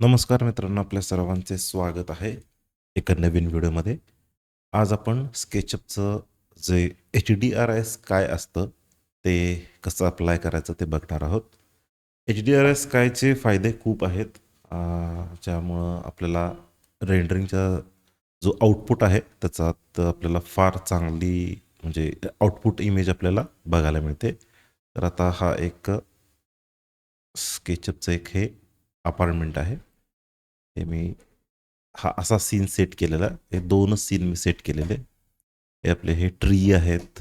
नमस्कार मित्रांनो, आपल्या सर्वांचे स्वागत आहे एका नवीन व्हिडिओमध्ये. आज आपण SketchUpचं जे HDRI काय असतं, ते कसं अप्लाय करायचं ते बघणार आहोत. HDRI स्कायचे फायदे खूप आहेत. ज्यामुळं आपल्याला रेंडरिंगचा जो आउटपुट आहे, त्याच्यात आपल्याला फार चांगली म्हणजे आउटपुट इमेज आपल्याला बघायला मिळते. तर आता हा एक SketchUpचं एक हे अपार्टमेंट आहे. हे मी हा असा सीन सेट केलेला. हे 2च सीन मी सेट केलेले. हे आपले हे ट्री आहेत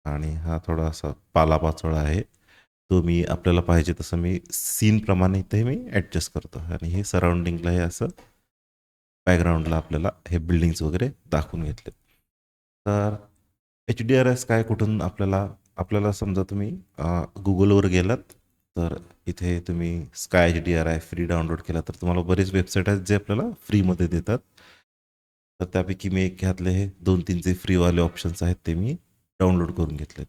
आणि हा थोडा असा पालापाचोळा आहे. तो मी आपल्याला पाहिजे तसं मी सीनप्रमाणे इथे मी ॲडजस्ट करतो आणि हे सराउंडिंगला हे असं बॅकग्राऊंडला आपल्याला हे बिल्डिंग्स वगैरे दाखवून घेतले. तर HDRI काय कुठून आपल्याला आपल्याला समजा तुम्ही Googleवर गेलात, तर इथे तुम्ही स्काय HDRI फ्री डाउनलोड केला, तर तुम्हाला बरेच वेबसाईट आहेत जे आपल्याला फ्रीमध्ये देतात. तर त्यापैकी मी एक घातले हे 2-3 जे फ्रीवाले ऑप्शन्स आहेत ते मी डाउनलोड करून घेतलेत.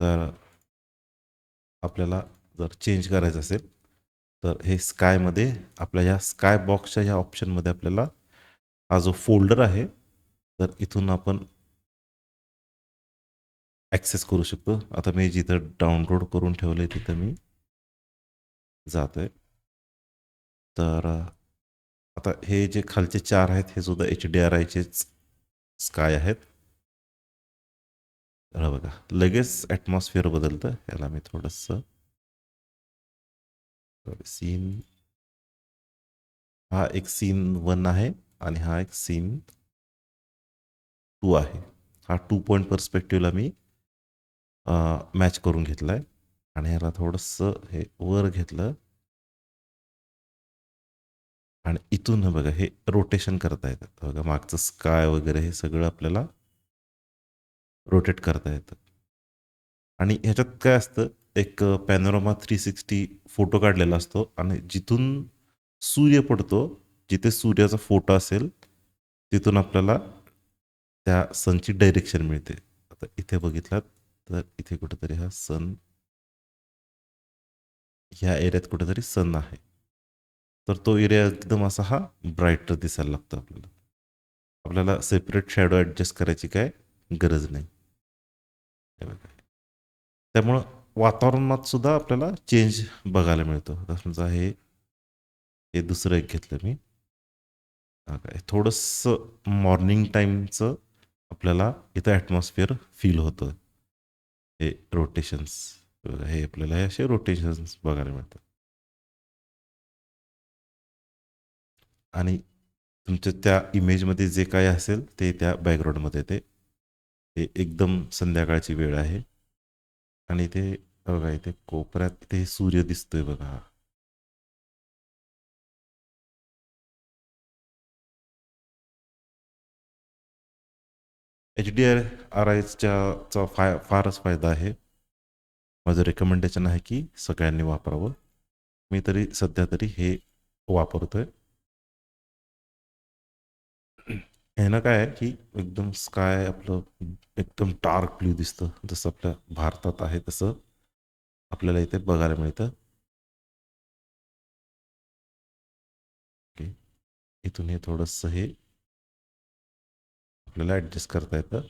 तर आपल्याला जर चेंज करायचं असेल, तर हे स्कायमध्ये आपल्या ह्या स्काय बॉक्सच्या ह्या ऑप्शनमध्ये आपल्याला हा जो फोल्डर आहे, तर इथून आपण ॲक्सेस करू शकतो. आता मी जिथं डाउनलोड करून ठेवलंय तिथं मी जातोय. तर आता हे जे खालचे 4 आहेत हे सुद्धा HDRIचेच स्काय आहेत. तर बघा लगेच ॲटमॉस्फिअर बदलतं. याला मी थोडंसं सीन हा एक सीन 1 आहे आणि हा एक सीन 2 आहे. हा 2 पॉइंट पर्स्पेक्टिव्हला मी मॅच करून घेतलाय आणि ह्याला थोडंसं हे वर घेतलं आणि इथून हे बघा हे रोटेशन करता येतं. बघा मागचं स्काय वगैरे हे सगळं आपल्याला रोटेट करता येतं. आणि ह्याच्यात काय असतं, एक पॅनोरामा 360 फोटो काढलेला असतो आणि जिथून सूर्य पडतो, जिथे सूर्याचा फोटो असेल, तिथून आपल्याला त्या सनची डायरेक्शन मिळते. आता इथे बघितलात, तर इथे कुठेतरी हा सन ह्या एरियात कुठेतरी सन आहे. तर तो एरिया एकदम असा हा ब्राईट दिसायला लागतो आपल्याला. आपल्याला सेपरेट शॅडो ॲडजस्ट करायची काय गरज नाही. हे बघा. त्यामुळं वातावरणात सुद्धा आपल्याला चेंज बघायला मिळतो. आता समजा हे दुसरं एक घेतलं मी. काय थोडंसं मॉर्निंग टाईमचं आपल्याला इथं ॲटमॉस्फिअर फील होतं. हे रोटेशन्स हे आपल्याला हे असे रोटेशन्स बघायला मिळतात. आणि तुमच्या त्या इमेजमध्ये जे काही असेल ते त्या बॅकग्राऊंडमध्ये ते ते एकदम संध्याकाळची वेळ आहे आणि ते बघा इथे कोपऱ्यात इथे सूर्य दिसतोय बघा. HDRIच्या चा फारच फायदा आहे. माझं रिकमेंडेशन आहे की सगळ्यांनी वापरावं. मी तरी सध्या तरी हे वापरतोय. ह्यानं काय आहे की एकदम स्काय आपलं एकदम डार्क ब्लू दिसतं. जसं आपल्या भारतात आहे तसं आपल्याला इथे बघायला मिळतं. ओके. इथून हे थोडंसं हे आपल्याला ॲडजस्ट करता येतं.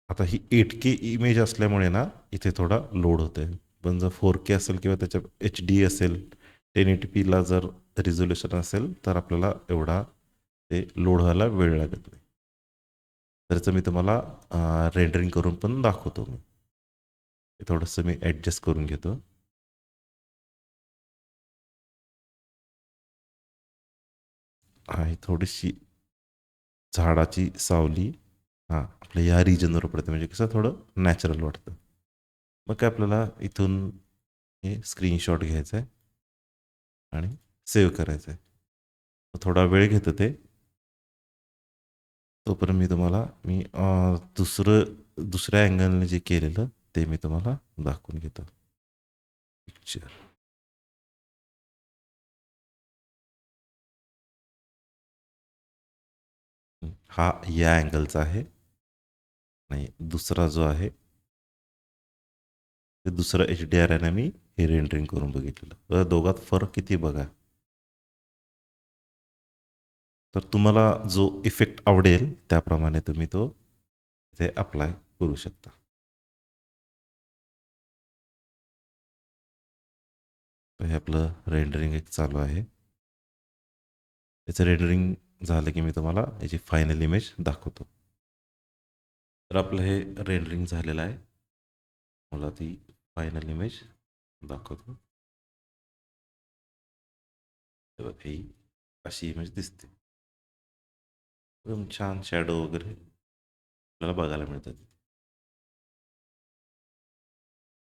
आता ही 8K इमेज असल्यामुळे ना इथे थोडा लोड होतोय. पण जर 4K असेल किंवा त्याच्या HD असेल, 1080pला जर रिझोल्यूशन असेल, तर आपल्याला एवढा ते लोड व्हायला वेळ लागत नाही. त्याचं मी तुम्हाला रेंडरिंग करून पण दाखवतो मी. हे थोडंसं मी ॲडजस्ट करून घेतो. ही थोडीशी झाडाची सावली आपल्या या रिजनवर पडते म्हणजे कसं थोडं नॅचरल वाटतं. मग काय आपल्याला इथून हे स्क्रीनशॉट घ्यायचा आहे आणि सेव्ह करायचं आहे. थोडा वेळ घेतं ते. तोपर्यंत मी तुम्हाला दुसऱ्या अँगलने जे केलेलं ते मी तुम्हाला दाखवून घेतो. पिक्चर. हा या अँगलचा आहे आणि दुसरा जो आहे ते दुसरं HDR मी हे रेंडरिंग करून बघितलेलं. तर दोघात फरक किती बघा. तर तुम्हाला जो इफेक्ट आवडेल त्याप्रमाणे तुम्ही तो इथे अप्लाय करू शकता. तर हे आपलं रेंडरिंग एक चालू आहे. याचं रेंडरिंग झालं की मी तुम्हाला याची फायनल इमेज दाखवतो. तर आपलं हे रेंडरिंग झालेलं आहे. मला ती फायनल इमेज दाखवतो. तेव्हा ही अशी इमेज दिसते. एकदम छान शॅडो वगैरे आपल्याला बघायला मिळतात.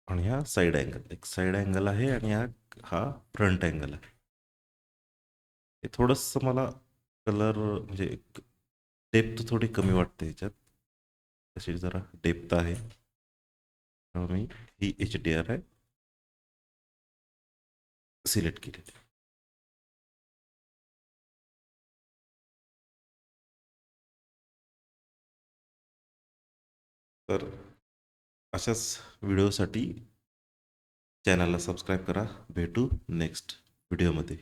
आणि हा साईड अँगल, एक साईड अँगल आहे आणि हा फ्रंट अँगल आहे. हे थोडंसं मला कलर म्हणजे डेप्थ थोडी कमी वाटते ह्याच्यात. तशी जरा डेप्थ आहे. त्यामुळे मी ही HDR आहे सिलेक्ट केलेली. तर अशाच व्हिडिओसाठी चॅनलला सबस्क्राईब करा. भेटू नेक्स्ट व्हिडिओमध्ये.